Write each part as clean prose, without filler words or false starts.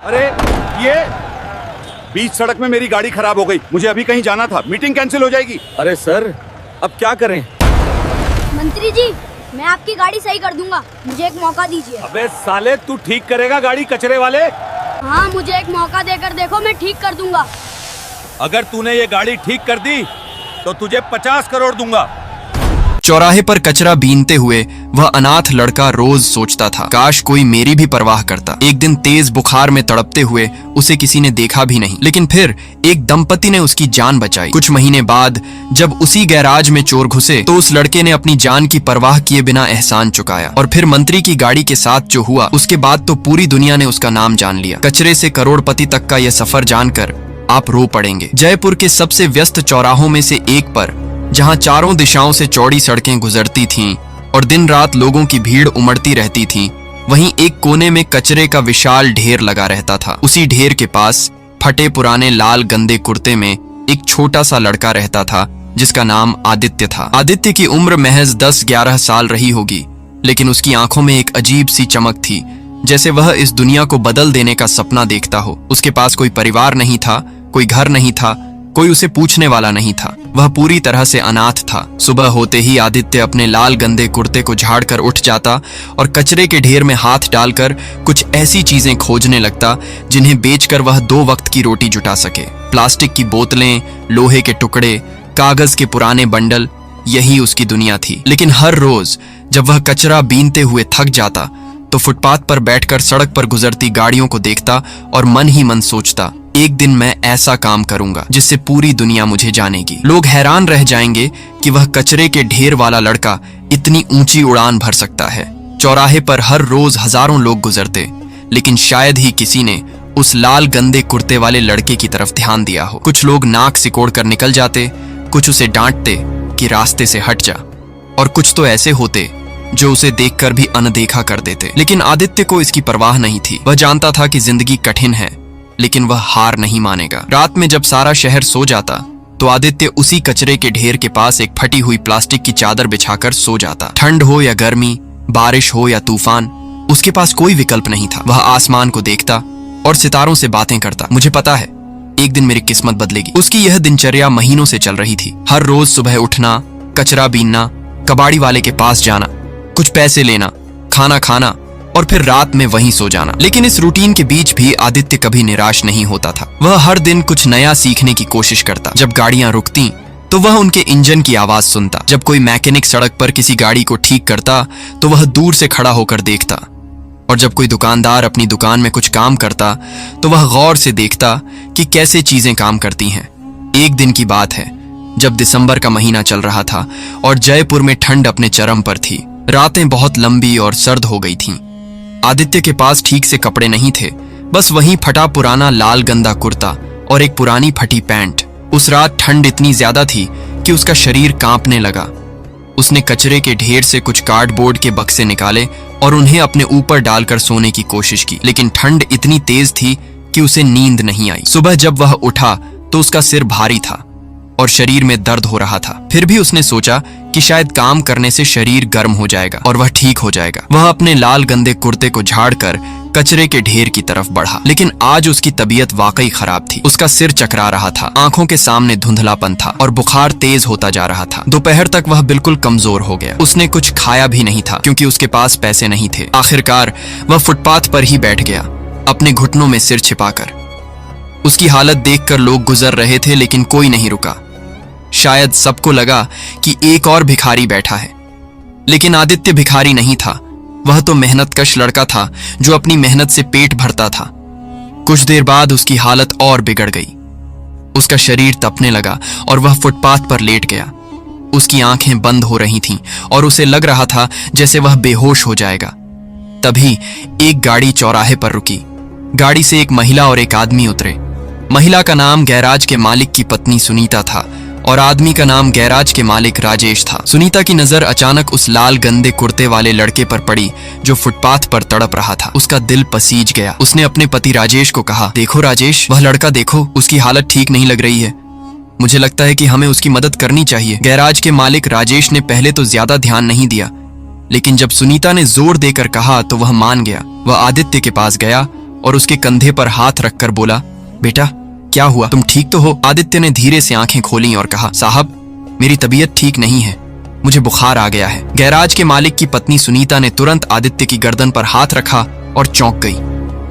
अरे ये बीच सड़क में मेरी गाड़ी खराब हो गई, मुझे अभी कहीं जाना था, मीटिंग कैंसिल हो जाएगी। अरे सर, अब क्या करें? मंत्री जी, मैं आपकी गाड़ी सही कर दूंगा, मुझे एक मौका दीजिए। अबे साले, तू ठीक करेगा गाड़ी कचरे वाले? हाँ, मुझे एक मौका देकर देखो, मैं ठीक कर दूंगा। अगर तूने ये गाड़ी ठीक कर दी तो तुझे 50 करोड़ दूंगा। चौराहे पर कचरा बीनते हुए वह अनाथ लड़का रोज सोचता था, काश कोई मेरी भी परवाह करता। एक दिन तेज बुखार में तड़पते हुए उसे किसी ने देखा भी नहीं, लेकिन फिर एक दंपति ने उसकी जान बचाई। कुछ महीने बाद जब उसी गैराज में चोर घुसे तो उस लड़के ने अपनी जान की परवाह किए बिना एहसान चुकाया। और फिर मंत्री की गाड़ी के साथ जो हुआ, उसके बाद तो पूरी दुनिया ने उसका नाम जान लिया। कचरे से करोड़पति तक का यह सफर जानकर आप रो पड़ेंगे। जयपुर के सबसे व्यस्त चौराहों में से एक पर, जहां चारों दिशाओं से चौड़ी सड़कें गुजरती थीं और दिन रात लोगों की भीड़ उमड़ती रहती थी, वहीं एक कोने में कचरे का विशाल ढेर लगा रहता था। उसी ढेर के पास फटे पुराने लाल गंदे कुर्ते में एक छोटा सा लड़का रहता था, जिसका नाम आदित्य था। आदित्य की उम्र महज 10-11 साल रही होगी, लेकिन उसकी आंखों में एक अजीब सी चमक थी, जैसे वह इस दुनिया को बदल देने का सपना देखता हो। उसके पास कोई परिवार नहीं था, कोई घर नहीं था, कोई उसे पूछने वाला नहीं था। वह पूरी तरह से अनाथ था। सुबह होते ही आदित्य अपने लाल गंदे कुर्ते को झाड़कर उठ जाता और कचरे के ढेर में हाथ डालकर कुछ ऐसी चीजें खोजने लगता जिन्हें बेचकर वह 2 वक्त की रोटी जुटा सके। प्लास्टिक की बोतलें, लोहे के टुकड़े, कागज के पुराने बंडल, यही उसकी दुनिया थी। लेकिन हर रोज जब वह कचरा बीनते हुए थक जाता तो फुटपाथ पर बैठकर सड़क पर गुजरती गाड़ियों को देखता और मन ही मन सोचता, एक दिन मैं ऐसा काम करूंगा जिससे पूरी दुनिया मुझे जानेगी। लोग हैरान रह जाएंगे कि वह कचरे के ढेर वाला लड़का इतनी ऊंची उड़ान भर सकता है। चौराहे पर हर रोज हजारों लोग गुजरते, लेकिन शायद ही किसी ने उस लाल गंदे कुर्ते वाले लड़के की तरफ ध्यान दिया हो। कुछ लोग नाक सिकोड़ कर निकल जाते, कुछ उसे डांटते कि रास्ते से हट जा, और कुछ तो ऐसे होते जो उसे देखकर भी अनदेखा कर देते। लेकिन आदित्य को इसकी परवाह नहीं थी। वह जानता था कि जिंदगी कठिन है, लेकिन वह हार नहीं मानेगा। रात में जब सारा शहर सो जाता तो आदित्य उसी कचरे के ढेर के पास एक फटी हुई प्लास्टिक की चादर बिछाकर सो जाता। ठंड हो या गर्मी, बारिश हो या तूफान, उसके पास कोई विकल्प नहीं था। वह आसमान को देखता और सितारों से बातें करता, मुझे पता है एक दिन मेरी किस्मत बदलेगी। उसकी यह दिनचर्या महीनों से चल रही थी। हर रोज सुबह उठना, कचरा बीनना, कबाड़ी वाले के पास जाना, कुछ पैसे लेना, खाना खाना और फिर रात में वहीं सो जाना। लेकिन इस रूटीन के बीच भी आदित्य कभी निराश नहीं होता था। वह हर दिन कुछ नया सीखने की कोशिश करता। जब गाड़ियां रुकती तो वह उनके इंजन की आवाज सुनता। जब कोई मैकेनिक सड़क पर किसी गाड़ी को ठीक करता तो वह दूर से खड़ा होकर देखता। और जब कोई दुकानदार अपनी दुकान में कुछ काम करता तो वह गौर से देखता कि कैसे चीजें काम करती हैं। एक दिन की बात है जब दिसंबर का महीना चल रहा था और जयपुर में ठंड अपने चरम पर थी। रातें बहुत लंबी और सर्द हो गई थीं। आदित्य के पास ठीक से कपड़े नहीं थे, बस वही फटा पुराना लाल गंदा कुर्ता और एक पुरानी फटी पैंट। उस रात ठंड इतनी ज्यादा थी कि उसका शरीर कांपने लगा। उसने कचरे के ढेर से कुछ कार्डबोर्ड के बक्से निकाले और उन्हें अपने ऊपर डालकर सोने की कोशिश की, लेकिन ठंड इतनी तेज थी कि उसे नींद नहीं आई। सुबह जब वह उठा तो उसका सिर भारी था और शरीर में दर्द हो रहा था। फिर भी उसने सोचा कि शायद काम करने से शरीर गर्म हो जाएगा और वह ठीक हो जाएगा। वह अपने लाल गंदे कुर्ते को झाड़कर कचरे के ढेर की तरफ बढ़ा। लेकिन आज उसकी तबीयत वाकई खराब थी। उसका सिर चकरा रहा था, आंखों के सामने धुंधलापन था और बुखार तेज होता जा रहा था। दोपहर तक वह बिल्कुल कमजोर हो गया। उसने कुछ खाया भी नहीं था क्योंकि उसके पास पैसे नहीं थे। आखिरकार वह फुटपाथ पर ही बैठ गया, अपने घुटनों में सिर छिपाकर। उसकी हालत देखकर लोग गुजर रहे थे, लेकिन कोई नहीं रुका। शायद सबको लगा कि एक और भिखारी बैठा है, लेकिन आदित्य भिखारी नहीं था। वह तो मेहनतकश लड़का था जो अपनी मेहनत से पेट भरता था। कुछ देर बाद उसकी हालत और बिगड़ गई। उसका शरीर तपने लगा और वह फुटपाथ पर लेट गया। उसकी आंखें बंद हो रही थीं और उसे लग रहा था जैसे वह बेहोश हो जाएगा। तभी एक गाड़ी चौराहे पर रुकी। गाड़ी से एक महिला और एक आदमी उतरे। महिला का नाम गैराज के मालिक की पत्नी सुनीता था और आदमी का नाम गैराज के मालिक राजेश था। सुनीता की नजर अचानक उस लाल गंदे कुर्ते वाले लड़के पर पड़ी जो फुटपाथ पर तड़प रहा था। उसका दिल पसीज गया। उसने अपने पति राजेश को कहा, देखो राजेश, वह लड़का देखो, उसकी हालत ठीक नहीं लग रही है। मुझे लगता है कि हमें उसकी मदद करनी चाहिए। गैराज के मालिक राजेश ने पहले तो ज्यादा ध्यान नहीं दिया, लेकिन जब सुनीता ने जोर देकर कहा तो वह मान गया। वह आदित्य के पास गया और उसके कंधे पर हाथ रखकर बोला, बेटा क्या हुआ, तुम ठीक तो हो? आदित्य ने धीरे से आंखें खोली और कहा, साहब मेरी तबीयत ठीक नहीं है, मुझे बुखार आ गया है। गैराज के मालिक की पत्नी सुनीता ने तुरंत आदित्य की गर्दन पर हाथ रखा और चौंक गई।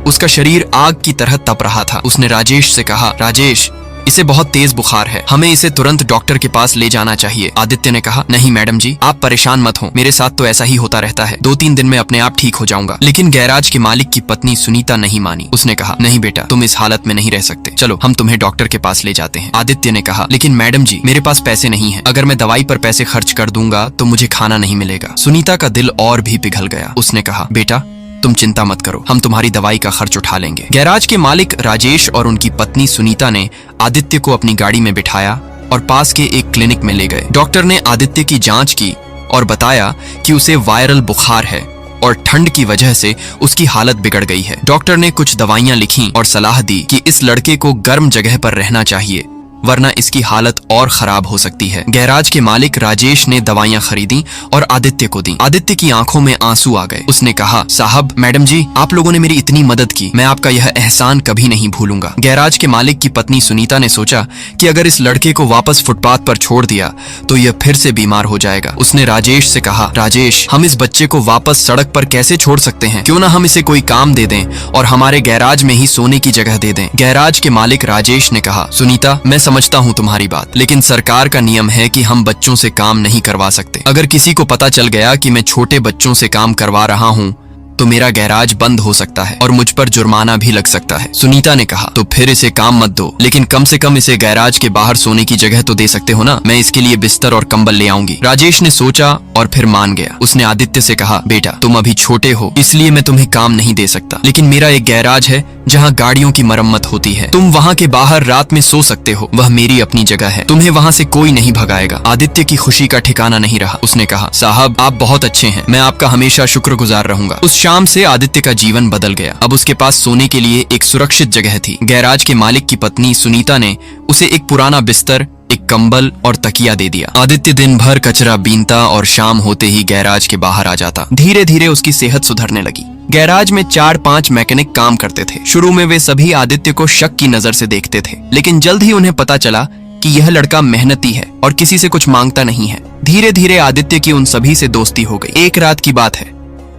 उसका शरीर आग की तरह तप रहा था। उसने राजेश से कहा, राजेश इसे बहुत तेज बुखार है, हमें इसे तुरंत डॉक्टर के पास ले जाना चाहिए। आदित्य ने कहा, नहीं मैडम जी, आप परेशान मत हो, मेरे साथ तो ऐसा ही होता रहता है, 2-3 दिन में अपने आप ठीक हो जाऊंगा। लेकिन गैराज के मालिक की पत्नी सुनीता नहीं मानी। उसने कहा, नहीं बेटा, तुम इस हालत में नहीं रह सकते, चलो हम तुम्हें डॉक्टर के पास ले जाते हैं। आदित्य ने कहा, लेकिन मैडम जी मेरे पास पैसे नहीं है, अगर मैं दवाई पर पैसे खर्च कर दूंगा तो मुझे खाना नहीं मिलेगा। सुनीता का दिल और भी पिघल गया। उसने कहा, बेटा तुम चिंता मत करो, हम तुम्हारी दवाई का खर्च उठा लेंगे। गैराज के मालिक राजेश और उनकी पत्नी सुनीता ने आदित्य को अपनी गाड़ी में बिठाया और पास के एक क्लिनिक में ले गए। डॉक्टर ने आदित्य की जांच की और बताया कि उसे वायरल बुखार है और ठंड की वजह से उसकी हालत बिगड़ गई है। डॉक्टर ने कुछ दवाइयां लिखी और सलाह दी कि इस लड़के को गर्म जगह पर रहना चाहिए, वरना इसकी हालत और खराब हो सकती है। गैराज के मालिक राजेश ने दवाइयां खरीदी और आदित्य को दी। आदित्य की आंखों में आंसू आ गए। उसने कहा, साहब मैडम जी आप लोगों ने मेरी इतनी मदद की, मैं आपका यह एहसान कभी नहीं भूलूंगा। गैराज के मालिक की पत्नी सुनीता ने सोचा कि अगर इस लड़के को वापस फुटपाथ पर छोड़ दिया तो यह फिर से बीमार हो जाएगा। उसने राजेश से कहा, राजेश हम इस बच्चे को वापस सड़क पर कैसे छोड़ सकते हैं, क्यों ना हम इसे कोई काम दे दें और हमारे गैराज में ही सोने की जगह दे दें। गैराज के मालिक राजेश ने कहा, सुनीता मैं समझता हूँ तुम्हारी बात, लेकिन सरकार का नियम है कि हम बच्चों से काम नहीं करवा सकते। अगर किसी को पता चल गया कि मैं छोटे बच्चों से काम करवा रहा हूँ तो मेरा गैराज बंद हो सकता है और मुझ पर जुर्माना भी लग सकता है। सुनीता ने कहा, तो फिर इसे काम मत दो, लेकिन कम से कम इसे गैराज के बाहर सोने की जगह तो दे सकते हो ना, मैं इसके लिए बिस्तर और कंबल ले आऊंगी। राजेश ने सोचा और फिर मान गया। उसने आदित्य से कहा, बेटा तुम अभी छोटे हो इसलिए मैं तुम्हें काम नहीं दे सकता, लेकिन मेरा एक गैराज है जहाँ गाड़ियों की मरम्मत होती है, तुम वहाँ के बाहर रात में सो सकते हो, वह मेरी अपनी जगह है, तुम्हें वहाँ से कोई नहीं भगाएगा। आदित्य की खुशी का ठिकाना नहीं रहा। उसने कहा, साहब आप बहुत अच्छे हैं, मैं आपका हमेशा शुक्रगुजार रहूंगा। उस शाम से आदित्य का जीवन बदल गया। अब उसके पास सोने के लिए एक सुरक्षित जगह थी। गैराज के मालिक की पत्नी सुनीता ने उसे एक पुराना बिस्तर, एक कंबल और तकिया दे दिया। आदित्य दिन भर कचरा बीनता और शाम होते ही गैराज के बाहर आ जाता। धीरे धीरे उसकी सेहत सुधरने लगी। गैराज में 4-5 मैकेनिक काम करते थे। शुरू में वे सभी आदित्य को शक की नजर से देखते थे, लेकिन जल्द ही उन्हें पता चला कि यह लड़का मेहनती है और किसी से कुछ मांगता नहीं है। धीरे धीरे आदित्य की उन सभी से दोस्ती हो गई। एक रात की बात है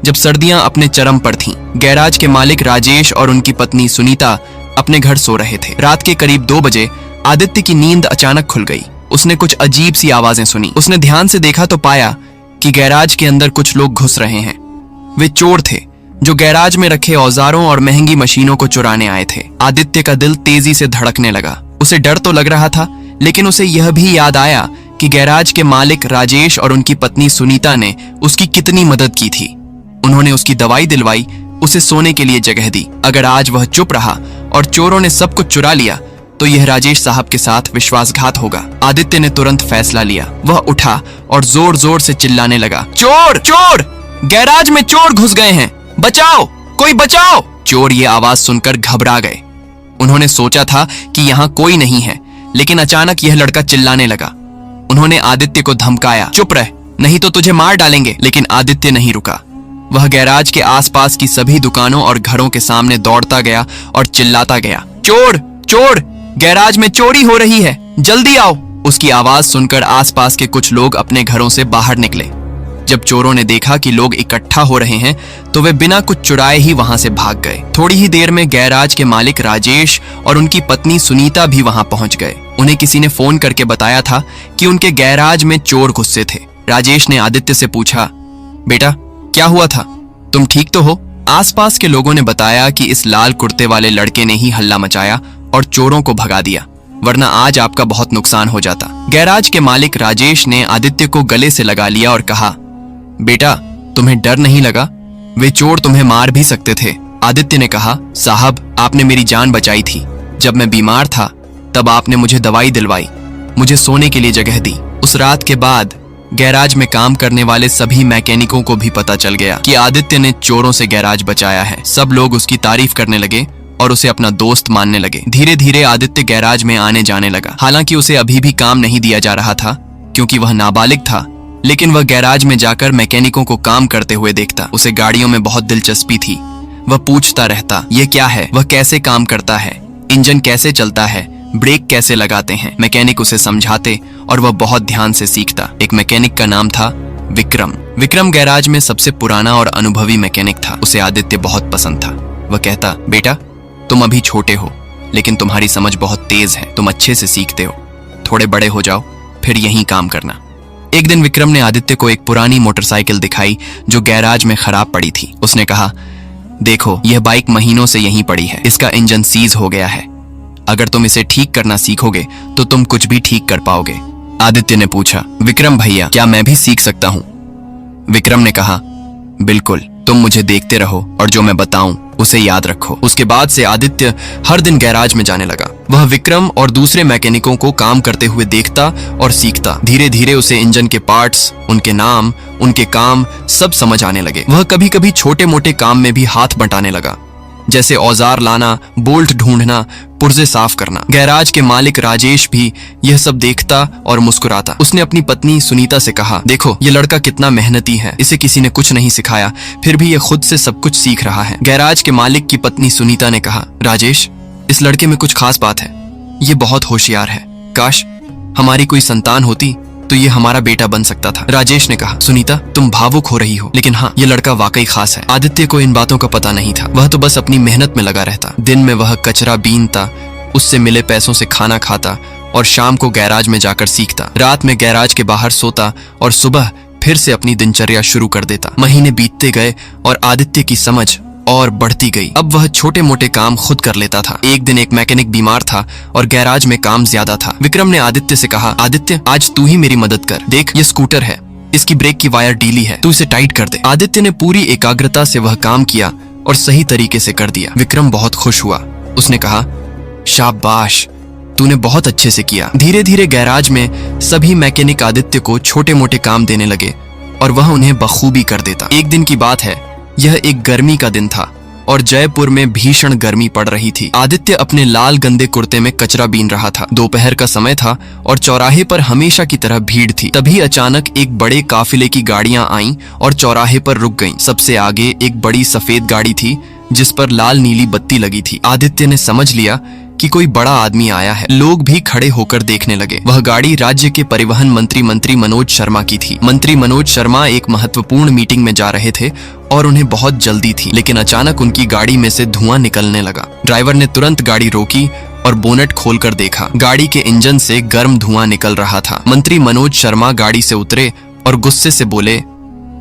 जब सर्दियां अपने चरम पर थीं। गैराज के मालिक राजेश और उनकी पत्नी सुनीता अपने घर सो रहे थे। रात के करीब 2 बजे आदित्य की नींद अचानक खुल गई। उसने कुछ अजीब सी आवाजें सुनी। उसने ध्यान से देखा तो पाया कि गैराज के अंदर कुछ लोग घुस रहे हैं। वे चोर थे जो गैराज में रखे औजारों और महंगी मशीनों को चुराने आए थे। आदित्य का दिल तेजी से धड़कने लगा। उसे डर तो लग रहा था, लेकिन उसे यह भी याद आया कि गैराज के मालिक राजेश और उनकी पत्नी सुनीता ने उसकी कितनी मदद की थी। उन्होंने उसकी दवाई दिलवाई, उसे सोने के लिए जगह दी। अगर आज वह चुप रहा और चोरों ने सब कुछ चुरा लिया तो यह राजेश साहब के साथ विश्वासघात होगा। आदित्य ने तुरंत फैसला लिया। वह उठा और जोर जोर से चिल्लाने लगा, चोर चोर, गैराज में चोर घुस गए हैं, बचाओ, कोई बचाओ। चोर ये आवाज सुनकर घबरा गए। उन्होंने सोचा था कि यहाँ कोई नहीं है, लेकिन अचानक यह लड़का चिल्लाने लगा। उन्होंने आदित्य को धमकाया, चुप रह नहीं तो तुझे मार डालेंगे। लेकिन आदित्य नहीं रुका। वह गैराज के आसपास की सभी दुकानों और घरों के सामने दौड़ता गया और चिल्लाता गया, चोर चोर, गैराज में चोरी हो रही है, जल्दी आओ। उसकी आवाज सुनकर आसपास के कुछ लोग अपने घरों से बाहर निकले। जब चोरों ने देखा कि लोग इकट्ठा हो रहे हैं तो वे बिना कुछ चुराए ही वहां से भाग गए। थोड़ी ही देर में गैराज के मालिक राजेश और उनकी पत्नी सुनीता भी वहां पहुंच गए। उन्हें किसी ने फोन करके बताया था कि उनके गैराज में चोर घुसे थे। राजेश ने आदित्य से पूछा, बेटा क्या हुआ था, तुम ठीक तो हो? आसपास के लोगों ने बताया कि इस लाल कुर्ते वाले लड़के ने ही हल्ला मचाया और चोरों को भगा दिया, वरना आज आपका बहुत नुकसान हो जाता। गैराज के मालिक राजेश ने आदित्य को गले से लगा लिया और कहा, बेटा तुम्हें डर नहीं लगा? वे चोर तुम्हें मार भी सकते थे। आदित्य ने कहा, साहब आपने मेरी जान बचाई थी। जब मैं बीमार था तब आपने मुझे दवाई दिलवाई, मुझे सोने के लिए जगह दी। उस रात के बाद गैराज में काम करने वाले सभी मैकेनिकों को भी पता चल गया कि आदित्य ने चोरों से गैराज बचाया है। सब लोग उसकी तारीफ करने लगे और उसे अपना दोस्त मानने लगे। धीरे धीरे आदित्य गैराज में आने जाने लगा। हालांकि उसे अभी भी काम नहीं दिया जा रहा था क्योंकि वह नाबालिग था, लेकिन वह गैराज में जाकर मैकेनिकों को काम करते हुए देखता। उसे गाड़ियों में बहुत दिलचस्पी थी। वह पूछता रहता, ये क्या है, वह कैसे काम करता है, इंजन कैसे चलता है, ब्रेक कैसे लगाते हैं। मैकेनिक उसे समझाते और वह बहुत ध्यान से सीखता। एक मैकेनिक का नाम था विक्रम। विक्रम गैराज में सबसे पुराना और अनुभवी मैकेनिक था। उसे आदित्य बहुत पसंद था। वह कहता, बेटा तुम अभी छोटे हो लेकिन तुम्हारी समझ बहुत तेज है, तुम अच्छे से सीखते हो, थोड़े बड़े हो जाओ फिर यहीं काम करना। एक दिन विक्रम ने आदित्य को एक पुरानी मोटरसाइकिल दिखाई जो गैराज में खराब पड़ी थी। उसने कहा, देखो यह बाइक महीनों से यहीं पड़ी है, इसका इंजन सीज हो गया है, अगर तुम इसे ठीक करना सीखोगे तो तुम कुछ भी ठीक कर पाओगे। आदित्य ने पूछा, विक्रम भैया क्या मैं भी सीख सकता हूँ? विक्रम ने कहा, बिल्कुल, तुम मुझे देखते रहो और जो मैं बताऊं उसे याद रखो। उसके बाद से आदित्य हर दिन गैराज में जाने लगा। वह विक्रम और दूसरे मैकेनिकों को काम करते हुए देखता और सीखता। धीरे धीरे उसे इंजन के पार्ट्स, उनके नाम, उनके काम सब समझ आने लगे। वह कभी कभी छोटे मोटे काम में भी हाथ बंटाने लगा, जैसे औजार लाना, बोल्ट ढूंढना, पुर्जे साफ करना। गैराज के मालिक राजेश भी यह सब देखता और मुस्कुराता। उसने अपनी पत्नी सुनीता से कहा, देखो ये लड़का कितना मेहनती है, इसे किसी ने कुछ नहीं सिखाया फिर भी ये खुद से सब कुछ सीख रहा है। गैराज के मालिक की पत्नी सुनीता ने कहा, राजेश इस लड़के में कुछ खास बात है, ये बहुत होशियार है, काश हमारी कोई संतान होती तो ये हमारा बेटा बन सकता था। राजेश ने कहा, सुनीता तुम भावुक हो रही हो, लेकिन हाँ ये लड़का वाकई खास है। आदित्य को इन बातों का पता नहीं था। वह तो बस अपनी मेहनत में लगा रहता। दिन में वह कचरा बीनता, उससे मिले पैसों से खाना खाता और शाम को गैराज में जाकर सीखता। रात में गैराज के बाहर सोता और सुबह फिर से अपनी दिनचर्या शुरू कर देता। महीने बीतते गए और आदित्य की समझ और बढ़ती गई। अब वह छोटे मोटे काम खुद कर लेता था। एक दिन एक मैकेनिक बीमार था और गैराज में काम ज्यादा था। विक्रम ने आदित्य से कहा, आदित्य आज तू ही मेरी मदद कर, देख ये स्कूटर है, इसकी ब्रेक की वायर ढीली है, तू इसे टाइट कर दे। आदित्य ने पूरी एकाग्रता से वह काम किया और सही तरीके से कर दिया। विक्रम बहुत खुश हुआ। उसने कहा, शाबाश तूने बहुत अच्छे से किया। धीरे धीरे गैराज में सभी मैकेनिक आदित्य को छोटे मोटे काम देने लगे और वह उन्हें बखूबी कर देता। एक दिन की बात है, यह एक गर्मी का दिन था और जयपुर में भीषण गर्मी पड़ रही थी। आदित्य अपने लाल गंदे कुर्ते में कचरा बीन रहा था। दोपहर का समय था और चौराहे पर हमेशा की तरह भीड़ थी। तभी अचानक एक बड़े काफिले की गाड़ियां आईं और चौराहे पर रुक गईं। सबसे आगे एक बड़ी सफेद गाड़ी थी जिस पर लाल नीली बत्ती लगी थी। आदित्य ने समझ लिया कि कोई बड़ा आदमी आया है। लोग भी खड़े होकर देखने लगे। वह गाड़ी राज्य के परिवहन मंत्री मनोज शर्मा की थी। मंत्री मनोज शर्मा एक महत्वपूर्ण मीटिंग में जा रहे थे और उन्हें बहुत जल्दी थी, लेकिन अचानक उनकी गाड़ी में से धुआं निकलने लगा। ड्राइवर ने तुरंत गाड़ी रोकी और बोनेट खोलकर देखा। गाड़ी के इंजन से गर्म धुआं निकल रहा था। मंत्री मनोज शर्मा गाड़ी से उतरे और गुस्से से बोले,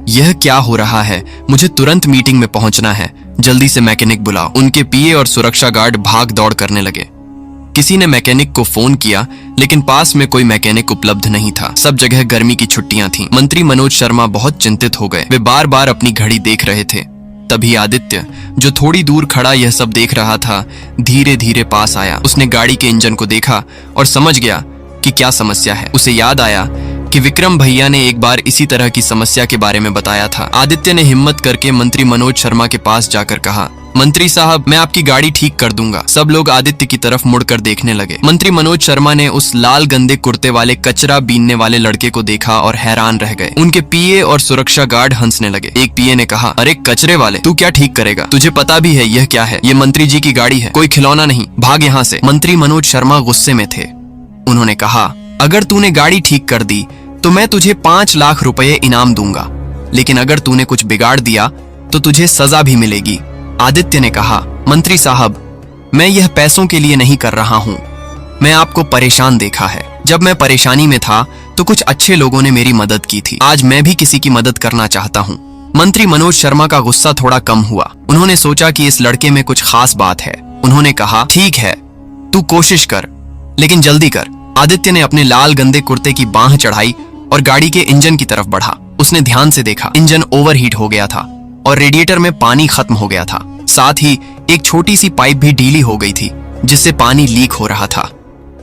यह क्या हो रहा है, मुझे तुरंत मीटिंग में पहुंचना है, जल्दी से मैकेनिक बुलाओ। उनके पीए और सुरक्षा गार्ड भाग दौड़ करने लगे। किसी ने मैकेनिक को फोन किया लेकिन पास में कोई मैकेनिक उपलब्ध नहीं था। सब जगह गर्मी की छुट्टियां थीं। मंत्री मनोज शर्मा बहुत चिंतित हो गए। वे बार बार अपनी घड़ी देख रहे थे। तभी आदित्य, जो थोड़ी दूर खड़ा यह सब देख रहा था, धीरे धीरे पास आया। उसने गाड़ी के इंजन को देखा और समझ गया कि क्या समस्या है। उसे याद आया कि विक्रम भैया ने एक बार इसी तरह की समस्या के बारे में बताया था। आदित्य ने हिम्मत करके मंत्री मनोज शर्मा के पास जाकर कहा, मंत्री साहब मैं आपकी गाड़ी ठीक कर दूंगा। सब लोग आदित्य की तरफ मुड़कर देखने लगे। मंत्री मनोज शर्मा ने उस लाल गंदे कुर्ते वाले कचरा बीनने वाले लड़के को देखा और हैरान रह गए। उनके पीए और सुरक्षा गार्ड हंसने लगे। एक पीए ने कहा, अरे कचरे वाले, तू क्या ठीक करेगा, तुझे पता भी है यह क्या है, ये मंत्री जी की गाड़ी है, कोई खिलौना नहीं, भाग यहाँ से। मंत्री मनोज शर्मा गुस्से में थे। उन्होंने कहा, अगर तूने गाड़ी ठीक कर दी तो मैं तुझे 5 लाख रुपए इनाम दूंगा, लेकिन अगर तूने कुछ बिगाड़ दिया तो तुझे सजा भी मिलेगी। आदित्य ने कहा, मंत्री साहब मैं यह पैसों के लिए नहीं कर रहा हूँ, मैं आपको परेशान देखा है। जब मैं परेशानी में था तो कुछ अच्छे लोगों ने मेरी मदद की थी, आज मैं भी किसी की मदद करना चाहता हूँ। मंत्री मनोज शर्मा का गुस्सा थोड़ा कम हुआ। उन्होंने सोचा कि इस लड़के में कुछ खास बात है। उन्होंने कहा, ठीक है तू कोशिश कर, लेकिन जल्दी कर। आदित्य ने अपने लाल गंदे कुर्ते की बांह चढ़ाई और गाड़ी के इंजन की तरफ बढ़ा। उसने ध्यान से देखा, इंजन ओवरहीट हो गया था और रेडिएटर में पानी खत्म हो गया था। साथ ही एक छोटी सी पाइप भी ढीली हो गई थी जिससे पानी लीक हो रहा था।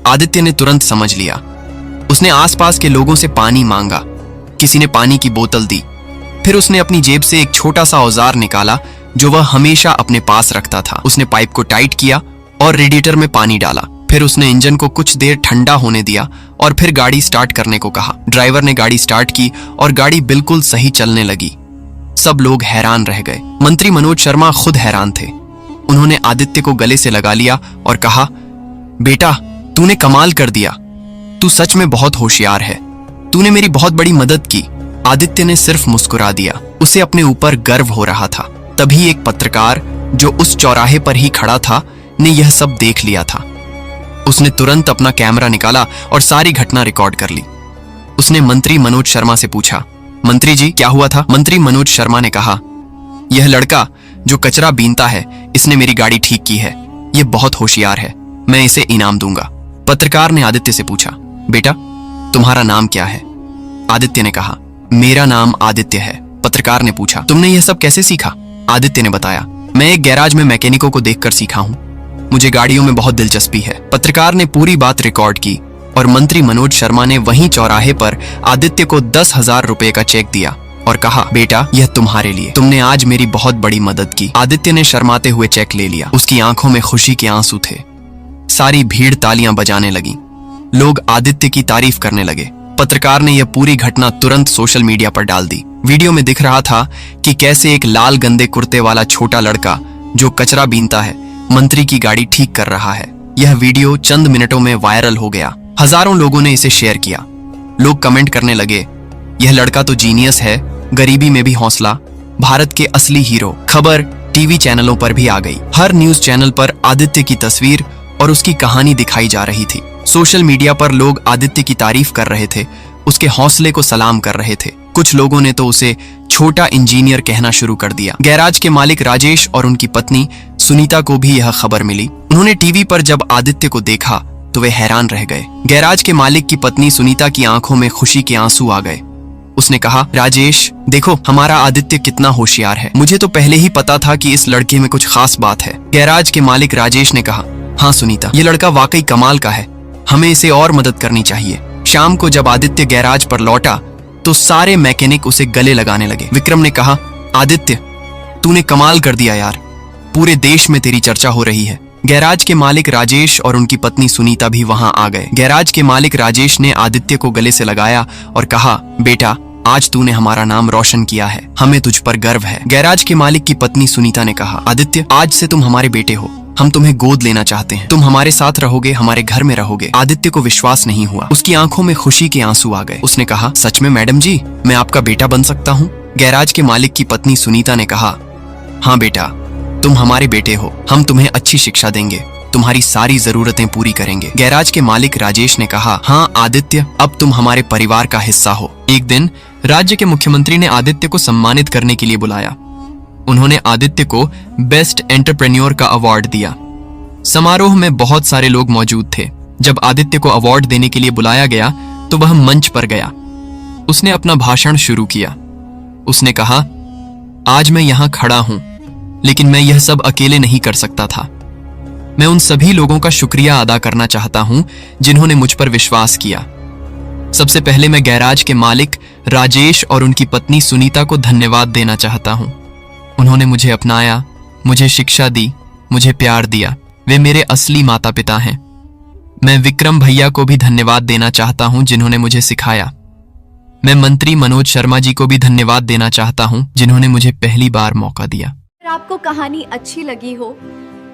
आदित्य ने तुरंत समझ लिया। उसने आसपास के लोगों से पानी मांगा। किसी ने पानी की बोतल दी। फिर उसने अपनी जेब से एक छोटा सा औजार निकाला जो वह हमेशा अपने पास रखता था। उसने पाइप को टाइट किया और रेडिएटर में पानी डाला। फिर उसने इंजन को कुछ देर ठंडा होने दिया और फिर गाड़ी स्टार्ट करने को कहा। ड्राइवर ने गाड़ी स्टार्ट की और गाड़ी बिल्कुल सही चलने लगी। सब लोग हैरान रह गए। मंत्री मनोज शर्मा खुद हैरान थे। उन्होंने आदित्य को गले से लगा लिया और कहा, बेटा तूने कमाल कर दिया, तू सच में बहुत होशियार है, तूने मेरी बहुत बड़ी मदद की। आदित्य ने सिर्फ मुस्कुरा दिया, उसे अपने ऊपर गर्व हो रहा था। तभी एक पत्रकार जो उस चौराहे पर ही खड़ा था ने यह सब देख लिया था। उसने तुरंत अपना कैमरा निकाला और सारी घटना रिकॉर्ड कर ली। उसने मंत्री मनोज शर्मा से पूछा, मंत्री जी क्या हुआ था? मंत्री मनोज शर्मा ने कहा, यह लड़का जो कचरा बीनता है, इसने मेरी गाड़ी ठीक की है, यह बहुत होशियार है, मैं इसे इनाम दूंगा। पत्रकार ने आदित्य से पूछा, बेटा तुम्हारा नाम क्या है? आदित्य ने कहा, मेरा नाम आदित्य है। पत्रकार ने पूछा, तुमने यह सब कैसे सीखा? आदित्य ने बताया, मैं एक गैराज में मैकेनिकों को देखकर सीखा हूं, मुझे गाड़ियों में बहुत दिलचस्पी है। पत्रकार ने पूरी बात रिकॉर्ड की और मंत्री मनोज शर्मा ने वहीं चौराहे पर आदित्य को 10,000 रुपए का चेक दिया और कहा, बेटा यह तुम्हारे लिए, तुमने आज मेरी बहुत बड़ी मदद की। आदित्य ने शर्माते हुए चेक ले लिया। उसकी आंखों में खुशी के आंसू थे। सारी भीड़ तालियां बजाने लगी। लोग आदित्य की तारीफ करने लगे। पत्रकार ने यह पूरी घटना तुरंत सोशल मीडिया पर डाल दी। वीडियो में दिख रहा था कि कैसे एक लाल गंदे कुर्ते वाला छोटा लड़का जो कचरा बीनता है, मंत्री की गाड़ी ठीक कर रहा है। यह वीडियो चंद मिनटों में वायरल हो गया। हजारों लोगों ने इसे शेयर किया। लोग कमेंट करने लगे, यह लड़का तो जीनियस है, गरीबी में भी हौसला, भारत के असली हीरो। खबर टीवी चैनलों पर भी आ गई। हर न्यूज चैनल पर आदित्य की तस्वीर और उसकी कहानी दिखाई जा रही थी। सोशल मीडिया पर लोग आदित्य की तारीफ कर रहे थे, उसके हौसले को सलाम कर रहे थे। कुछ लोगों ने तो उसे छोटा इंजीनियर कहना शुरू कर दिया। गैराज के मालिक राजेश और उनकी पत्नी सुनीता को भी यह खबर मिली। उन्होंने टीवी पर जब आदित्य को देखा तो वे हैरान रह गए। गैराज के मालिक की पत्नी सुनीता की आंखों में खुशी के आंसू आ गए। उसने कहा, राजेश देखो हमारा आदित्य कितना होशियार है, मुझे तो पहले ही पता था कि इस लड़के में कुछ खास बात है। गैराज के मालिक राजेश ने कहा, हाँ सुनीता, ये लड़का वाकई कमाल का है, हमें इसे और मदद करनी चाहिए। शाम को जब आदित्य गैराज पर लौटा तो सारे मैकेनिक उसे गले लगाने लगे। विक्रम ने कहा, आदित्य तूने कमाल कर दिया यार, पूरे देश में तेरी चर्चा हो रही है। गैराज के मालिक राजेश और उनकी पत्नी सुनीता भी वहां आ गए। गैराज के मालिक राजेश ने आदित्य को गले से लगाया और कहा, बेटा आज तूने हमारा नाम रोशन किया है, हमें तुझ पर गर्व है। गैराज के मालिक की पत्नी सुनीता ने कहा, आदित्य आज से तुम हमारे बेटे हो, हम तुम्हें गोद लेना चाहते हैं, तुम हमारे साथ रहोगे, हमारे घर में रहोगे। आदित्य को विश्वास नहीं हुआ, उसकी आंखों में खुशी के आंसू आ गए। उसने कहा, सच में मैडम जी, मैं आपका बेटा बन सकता हूँ? गैराज के मालिक की पत्नी सुनीता ने कहा, हाँ बेटा तुम हमारे बेटे हो, हम तुम्हें अच्छी शिक्षा देंगे, तुम्हारी सारी जरूरतें पूरी करेंगे। गैराज के मालिक राजेश ने कहा, हाँ आदित्य अब तुम हमारे परिवार का हिस्सा हो। एक दिन राज्य के मुख्यमंत्री ने आदित्य को सम्मानित करने के लिए बुलाया। उन्होंने आदित्य को बेस्ट एंटरप्रेन्योर का अवार्ड दिया। समारोह में बहुत सारे लोग मौजूद थे। जब आदित्य को अवार्ड देने के लिए बुलाया गया तो वह मंच पर गया। उसने अपना भाषण शुरू किया। उसने कहा, आज मैं यहां खड़ा हूं, लेकिन मैं यह सब अकेले नहीं कर सकता था। मैं उन सभी लोगों का शुक्रिया अदा करना चाहता हूं जिन्होंने मुझ पर विश्वास किया। सबसे पहले मैं गैराज के मालिक राजेश और उनकी पत्नी सुनीता को धन्यवाद देना चाहता हूं। उन्होंने मुझे अपनाया, मुझे शिक्षा दी, मुझे प्यार दिया। वे मेरे असली माता पिता हैं। मैं विक्रम भैया को भी धन्यवाद देना चाहता हूं जिन्होंने मुझे सिखाया। मैं मंत्री मनोज शर्मा जी को भी धन्यवाद देना चाहता हूं जिन्होंने मुझे पहली बार मौका दिया। अगर आपको कहानी अच्छी लगी हो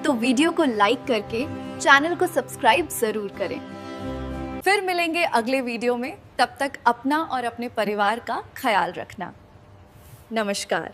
तो वीडियो को लाइक करके चैनल को सब्सक्राइब जरूर करें। फिर मिलेंगे अगले वीडियो में, तब तक अपना और अपने परिवार का ख्याल रखना। नमस्कार।